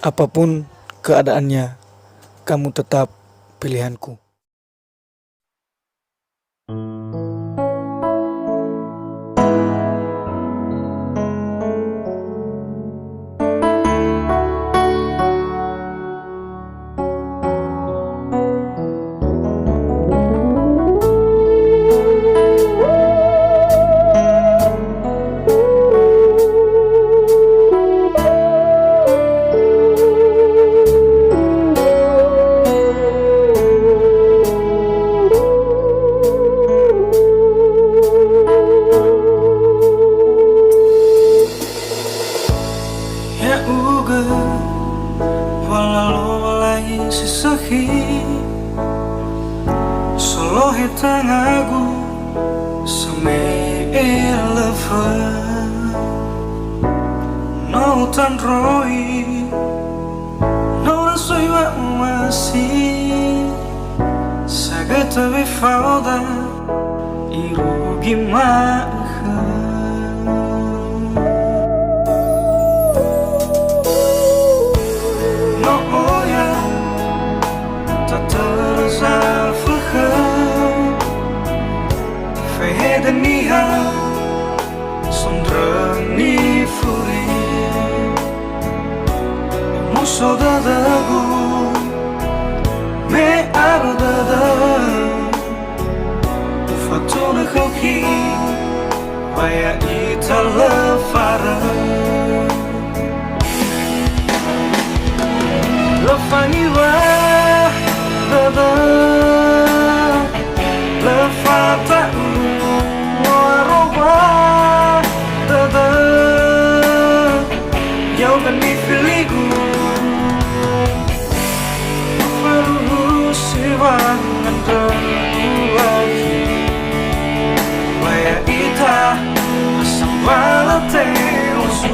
Apapun keadaannya, kamu tetap pilihanku. Ya uga walalolai sisahi solo hitangagu samay elephant no tan roi no rasoy wa umasi sagata be fauda irugi maha Denia sondrani furi muso dadagu me arodada fatuna khauki waya itala fara lafani wa dada lafata Filigu Farusiwa Nandaruaji Waya ita Asambala teosu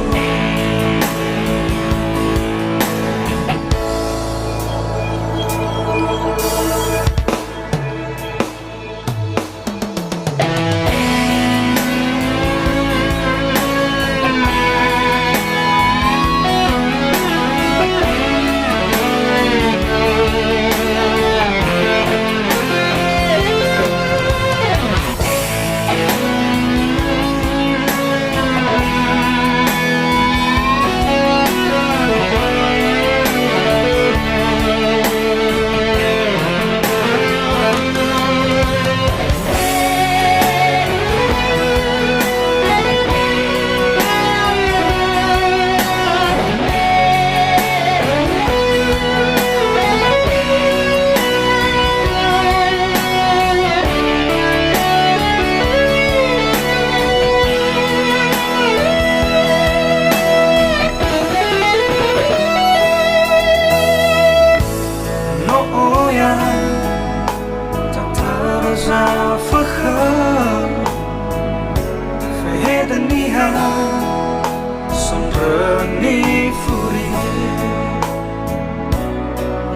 Sondrani furi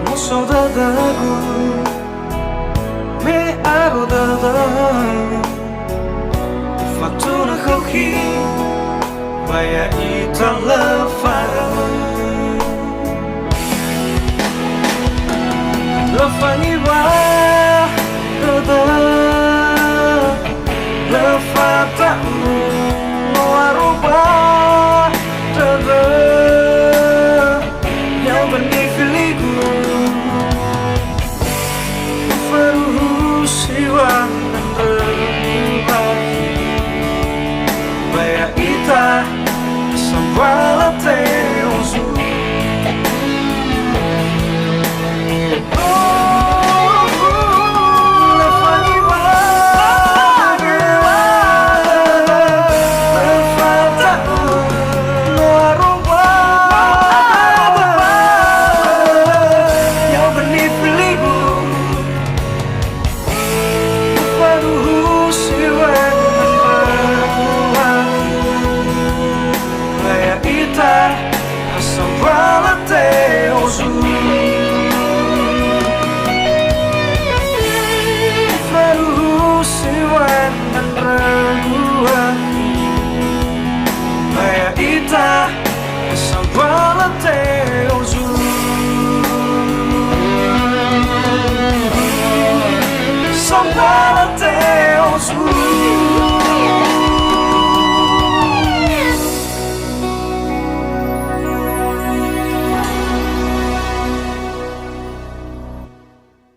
muso dadagu me arodada fatuna khauki waya itala fara lafani wa dada lafata no aruba yang menifiliku Farusiwa Nandaruaji Waya ita Sambala teosu 笑ってお過ご